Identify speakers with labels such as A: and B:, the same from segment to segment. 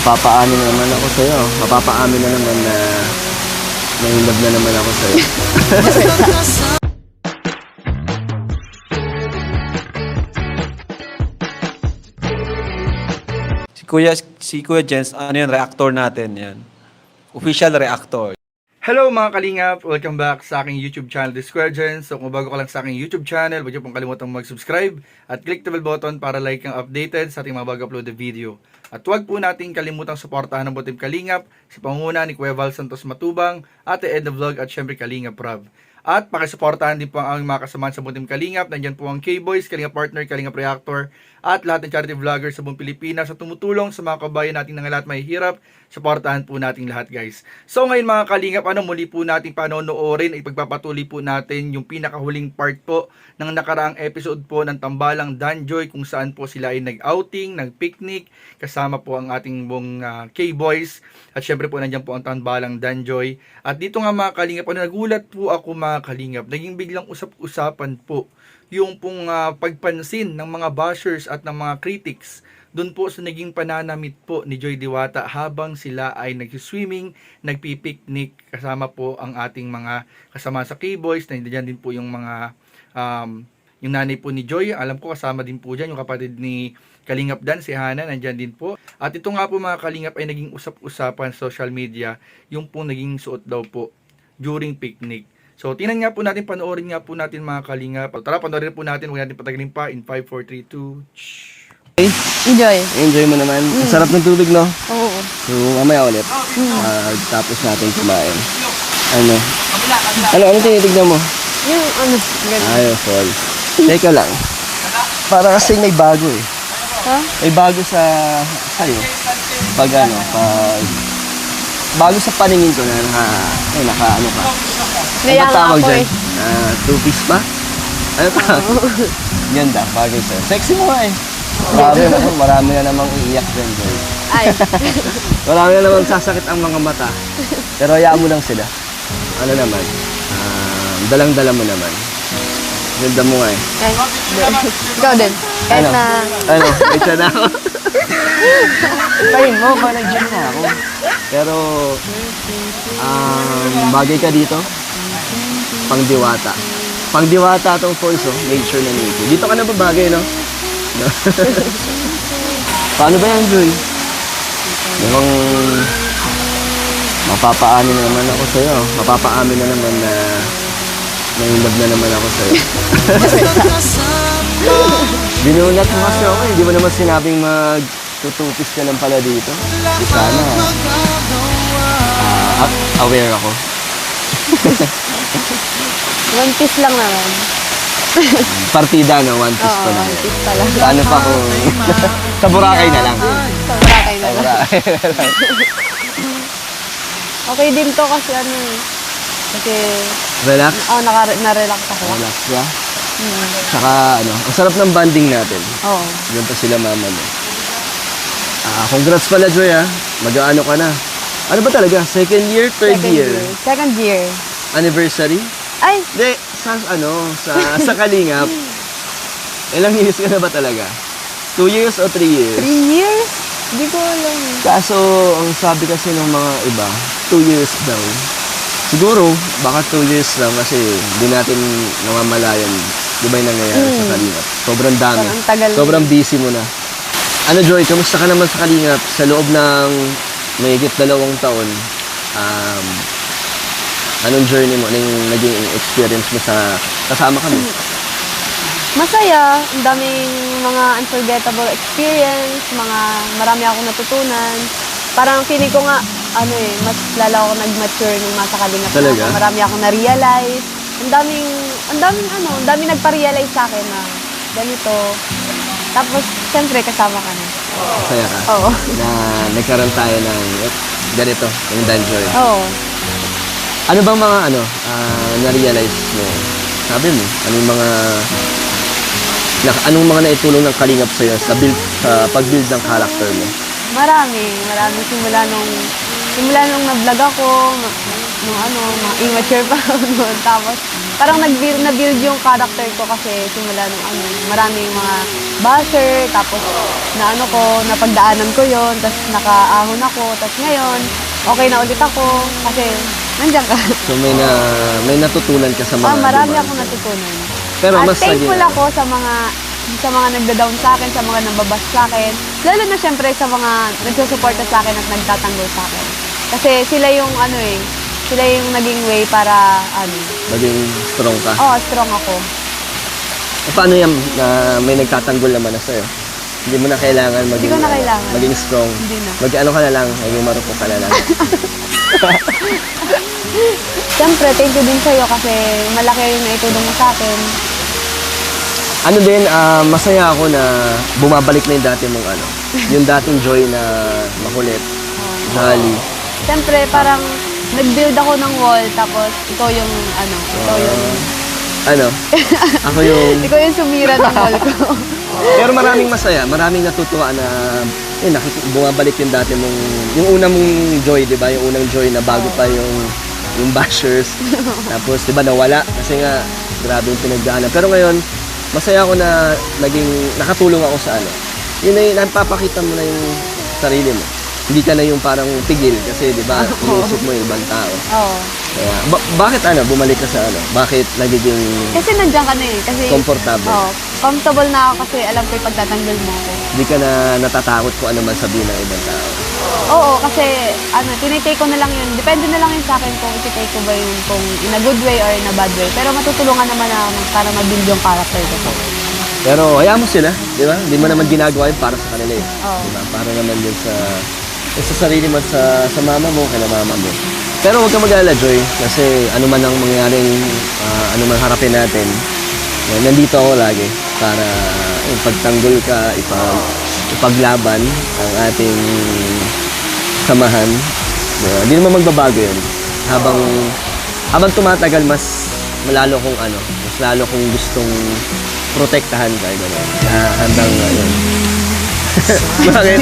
A: Mapapaano na naman ako sa'yo. Mapapaamin na naman na nahilab na naman ako sa'yo.
B: Si Kuya Jens, ano yun, reactor natin yan. Official reactor.
C: Hello mga kalingap! Welcome back sa aking YouTube channel, The Square Gens. So kung bago ka lang sa aking YouTube channel, huwag niyo pong kalimutang mag-subscribe at click the bell button para like ang updated sa ating mga bago-upload na video. At huwag po natin kalimutang suportahan ng Butim Kalingap sa pangunguna ni Kuya Val Santos Matubang, Ate Edna Vlog at syempre Kalingap Rob. At pakisuportahan din po ang aming mga kasamahan sa Butim Kalingap. Nandyan po ang K-Boys, Kalingap Partner, Kalingap Reactor, at lahat ng charity vloggers sa buong Pilipinas sa tumutulong sa mga kabayan natin ng lahat may hirap. Suportahan po natin lahat, guys. So ngayon mga Kalingap, muli po natin panonoorin at ipagpapatuloy po natin yung pinakahuling part po ng nakaraang episode po ng Tambalang Danjoy, kung saan po sila ay nag-outing, nag-picnic, kasama po ang ating buong K-Boys. At syempre po nandyan po ang Tambalang Danjoy. At dito nga mga Kalingap, nagulat po ako mga Kalingap, naging biglang usap-usapan po yung pong pagpansin ng mga bashers at ng mga critics doon po sa naging pananamit po ni Joy Diwata habang sila ay nag-swimming, nagpipiknik, kasama po ang ating mga kasama sa K-Boys. Nandiyan din po yung mga yung nanay po ni Joy, alam ko kasama din po dyan yung kapatid ni Kalingap Dan, si Hana, nandyan din po. At ito nga po mga Kalingap ay naging usap-usapan sa social media yung pong naging suot daw po during picnic. So, tingnan nga po natin, panoorin nga po natin mga Kalingap. Tara, panoorin po natin, huwag natin patagalin pa. In 5, 4, 3, 2,
A: Okay?
D: Enjoy.
A: Enjoy mo naman. Ang sarap ng tubig, no?
D: Oo.
A: So, mamaya ulit. Tapos natin kumain. Ano tinitignan mo?
D: Yung ano, ganun.
A: Ayaw, fall. Teka lang. Para kasi may bago eh.
D: Ha?
A: May bago sa'yo. Pag bago sa paningin ko na naka ano ka.
D: Kaya
A: Ano
D: nga
A: tawag
D: ako
A: dyan?
D: eh.
A: Two-piece ba? Ano tawag? Ganda, bagay sa'yo. Sexy mo nga eh. Marami na namang iiyak dyan, girl.
D: Ay.
A: Marami na namang sasakit ang mga mata. Pero hayaan mo lang sila. Ano naman, dalang-dala mo naman. Ganda mo nga eh.
D: Ikaw din. Kahit
A: Ano?
D: na...
A: Ano? Wait na ako. Tayin mo, ba nag-gym na ako. Pero, bagay ka dito. Pangdiwata. Pangdiwata tong voice, oh. Nature na nature. Dito ka na ba bagay, no? Paano ba yan, Joy? Namang mapapaamin na naman ako sa'yo. Mapapaamin na naman na nahilab na naman ako sa'yo. Binunat mo kasi ako eh. Di mo naman sinabing magtutupis ka lang pala dito. Di sana aware ako.
D: One piece lang naman.
A: Partida, no? One piece
D: Oo,
A: pa lang.
D: one piece pa lang.
A: Paano pa kung sa Boracay na lang?
D: Sa Boracay na
A: Sa
D: lang.
A: Boracay na lang.
D: Okay din to kasi ano eh. Kasi,
A: Relax?
D: na-relax ako.
A: Relax ka? Tsaka ano, ang sarap ng banding natin.
D: Oo.
A: Diyan pa sila mama mo. Congrats pala, Joy, ha? Mag-aano ka na? Ano ba talaga? Second year, third year?
D: Second year.
A: Anniversary?
D: Ay,
A: Hindi, sa Kalingap. Ilang years ka na ba talaga? 2 years o 3 years?
D: 3 years? Hindi ko alam.
A: Kaso, ang sabi kasi ng mga iba, 2 years daw. Siguro, baka 2 years lang kasi hindi natin namamalayan. Di ba yung nangyayari sa Kalingap? Sobrang dami.
D: Parang tagal.
A: Sobrang busy mo na. Ano, Joy, kamusta ka naman sa Kalingap? Sa loob ng mahigit 2 taon, anong journey mo? Anong naging experience mo sa kasama kami?
D: Masaya. Ang daming mga unforgettable experience. Marami akong natutunan. Parang feeling ko nga, mas lalo ako nag-mature nung nasa Kalingap.
A: Talaga?
D: Na. Marami akong na-realize. Ang daming nagpa-realize sa akin na ganito. Tapos, siyempre, kasama ka na.
A: Masaya ka?
D: Oo.
A: Na nagkaroon tayo ng ganito, yung Danjoy.
D: Oo.
A: Ano bang mga na-realize mo? Sabi mo, anong mga naitulong ng Kalingap sa'yo sa pag-build ng character mo?
D: Marami. Simula nung na-vlog ako, mga immature pa ako noon. Tapos, parang na-build yung character ko kasi simula nung maraming mga basher, tapos napagdaanan ko yon, tapos nakaahon ako, tapos ngayon, okay na ulit ako kasi nandiyan ka.
A: So may natutunan ka sa mga
D: Marami
A: dumaan
D: akong
A: ka.
D: natutunan.
A: Pero
D: At
A: mas
D: thankful
A: naging-
D: ako sa mga nagda-down sa akin, sa mga nababas sa akin, lalo na syempre sa mga nagsusuporta sa akin at nagtatanggol sa akin. Kasi sila yung sila yung naging way para
A: Maging strong ka.
D: strong ako.
A: Paano yan na may nagtatanggol naman na sa'yo? Hindi mo na kailangan maging,
D: Hindi ko na kailangan.
A: maging strong.
D: Hindi na.
A: Mag-ano ka na lang, maging marupok ka na lang.
D: Siyempre, thank you din sa'yo kasi malaki yung naitulong mo sa akin.
A: Ano din, masaya ako na bumabalik na yung dati mong yung dating Joy na makulit, jolly.
D: Siyempre, parang nag-build ako ng wall, tapos ikaw yung
A: Ako yung...
D: ikaw yung sumira ng wall ko.
A: Pero maraming masaya, maraming natutuwa na bumabalik yung dati mong, yung una mong Joy, di ba? Yung unang Joy na bago pa yung bashers. Tapos, di ba, nawala kasi nga, grabe yung pinagdaanan. Pero ngayon, masaya ako na nakatulong ako sa Yun na yung, napapakita mo na yung sarili mo. Hindi ka na yung parang tigil kasi, di ba, iniisip mo yung ibang tao.
D: Oo.
A: Kaya, bakit bumalik ka sa Bakit nagiging
D: Kasi nandiyan ka na eh. Kasi,
A: comfortable?
D: comfortable na ako kasi alam ko yung pagtatanggol mo ako.
A: Hindi ka na natatakot kung ano man sabihin ng ibang tao.
D: Oo, kasi tinitake ko na lang yun. Depende na lang yun sa akin kung ititake ko ba yun kung in a good way or in a bad way. Pero matutulungan naman ako para mag-build yung character ko.
A: Pero hayaan mo sila, di ba? Hindi mo naman ginagawa yun para sa kanila eh.
D: Oo.
A: Di ba? Para naman yun sa sarili mo at sa mama mo, kay mama mo. Pero huwag ka mag-alala, Joy, kasi ano man ang mangyaring, ano man harapin natin, nandito ako lagi para pagtanggol ka, ipaglaban ang ating samahan. Diba? Hindi naman magbabago yun. Habang tumatagal, mas lalo kong gustong protektahan ka. Gano'n. Handang yun. Bakit?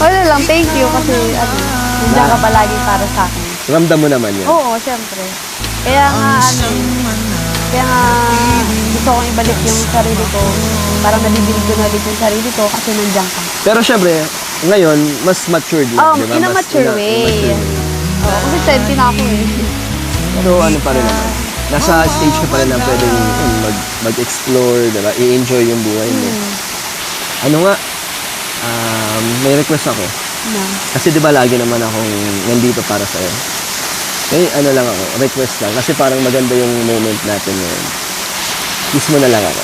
D: Wala lang, thank you kasi nandiyan ka palagi para sa akin.
A: Ramdam mo naman yan.
D: Oo, syempre. Kaya nga gusto kong ibalik yung sarili ko. Parang nabibilig ko na ulit yung sarili ko kasi nandiyan ka.
A: Pero syempre, ngayon, mas matured na, di ba?
D: In a mature way. Oo, kasi 20 na ako eh.
A: Pero ano pa rin naman. Nasa stage ka pa rin na pwedeng mag-explore, di ba? I-enjoy yung buhay mo. Ano nga, may request ako. Kasi di ba lagi naman akong nandito para sa'yo. Eh, lang ako, request lang. Kasi parang maganda yung moment natin ngayon. Kiss mo na lang ako.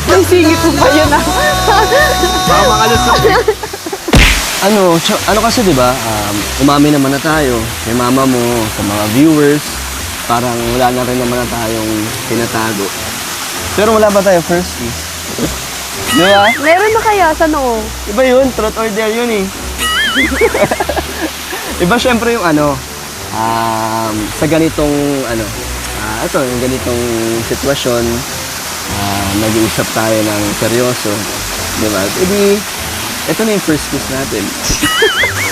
D: May singit mo pa yun ah.
B: Baka makalusok.
A: Ano kasi di ba, umami naman na tayo kay mama mo, sa mga viewers. Parang wala na rin naman na tayong tinatago. Pero wala ba tayo first kiss? Di ba?
D: Meron na kaya sa noo?
A: Iba yun, truth or dare yun eh. Iba syempre yung sa ganitong yung ganitong sitwasyon, nag-iusap tayo ng seryoso, di ba? Edi, ito na yung first kiss natin.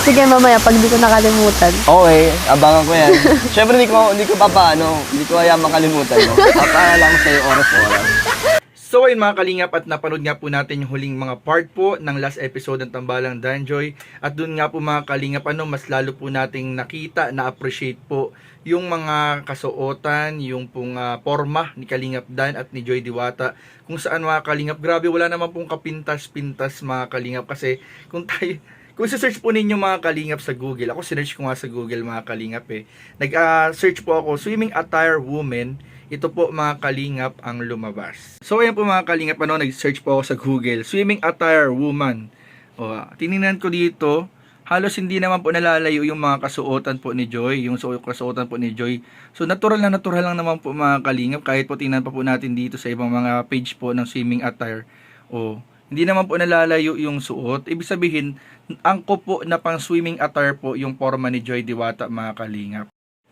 D: Sige mamaya, pag di ko nakalimutan.
A: Okay, abangan ko yan. Syempre hindi ko hayaan makalimutan, no? Papaalam ko sa'yo oras-oras.
C: So ayun mga kalingap, at napanood nga po natin yung huling mga part po ng last episode ng Tambalang Danjoy. At dun nga po mga kalingap, mas lalo po nating nakita, na-appreciate po yung mga kasuotan, yung pong forma ni Kalingap Dan at ni Joy Diwata. Kung saan mga kalingap, grabe, wala naman pong kapintas-pintas mga kalingap. Kasi kung search po ninyo mga kalingap sa Google, ako sinearch ko nga sa Google mga kalingap nag-search po ako, swimming attire woman. Ito po mga kalingap ang lumabas. So ayan po mga kalingap, nag-search po ako sa Google, swimming attire woman. Tinignan ko dito, halos hindi naman po nalalayo yung mga kasuotan po ni Joy, yung kasuotan po ni Joy. So natural lang naman po mga kalingap, kahit po tingnan pa po natin dito sa ibang mga page po ng swimming attire. Hindi naman po nalalayo yung suot. Ibig sabihin, angko po na pang swimming attire po yung forma ni Joy Diwata mga kalingap.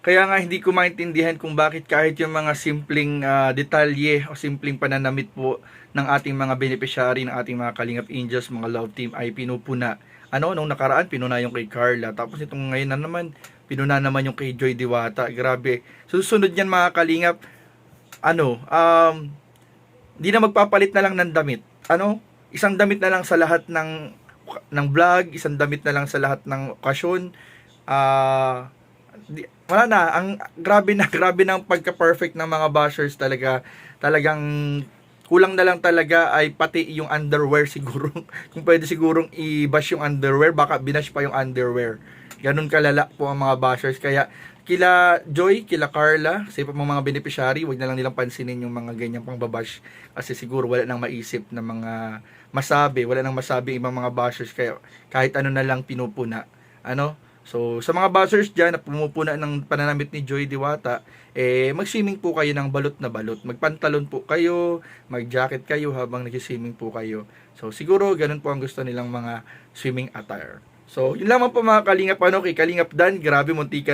C: Kaya nga hindi ko maintindihan kung bakit kahit yung mga simpleng detalye o simpleng pananamit po ng ating mga beneficiary, ng ating mga Kalingap Angels, mga love team ay pinupuna. Nung nakaraan, pinuna yung kay Carla. Tapos itong ngayon na naman, pinuna naman yung kay Joy Diwata. Grabe. Susunod yan mga kalingap, di na magpapalit na lang ng damit. Isang damit na lang sa lahat ng vlog, isang damit na lang sa lahat ng okasyon. Wala na, grabe na ang pagka-perfect ng mga bashers talaga. Talagang kulang na lang talaga ay pati yung underwear siguro. Kung pwede sigurong i-bash yung underwear, baka binash pa yung underwear. Ganun kalala po ang mga bashers. Kaya kila Joy, kila Carla, sa iba pang mga beneficiary, wag na lang nilang pansinin yung mga ganyang pangbabash. Kasi siguro wala nang maisip na mga wala nang masabi ibang mga bashers. Kaya kahit ano na lang pinupuna. So, sa mga bashers dyan na pumupuna ng pananamit ni Joy Diwata, mag-swimming po kayo ng balot na balot. Magpantalon po kayo, mag-jacket kayo habang nag-swimming po kayo. So, siguro ganun po ang gusto nilang mga swimming attire. So, yun lamang po mga kalingap. Kay Kalingap Dan, grabe, muntik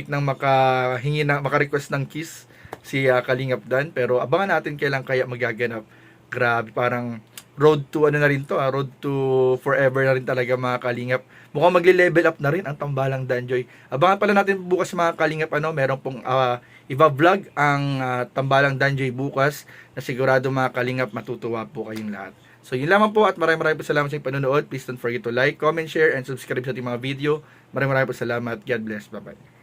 C: nang maka-request ng kiss si Kalingap Dan. Pero abangan natin kailan kaya magaganap. Grabe, parang road to road to forever na rin talaga mga kalingap. Mukhang magle-level up na rin ang Tambalang Danjoy. Abangan pala natin bukas mga kalingap, meron pong iba-vlog ang Tambalang Danjoy bukas na sigurado mga kalingap matutuwa po kayong lahat. So yun lamang po at maraming po salamat sa inyong panonood. Please don't forget to like, comment, share, and subscribe sa ating mga video. Maraming po salamat. God bless. Bye-bye.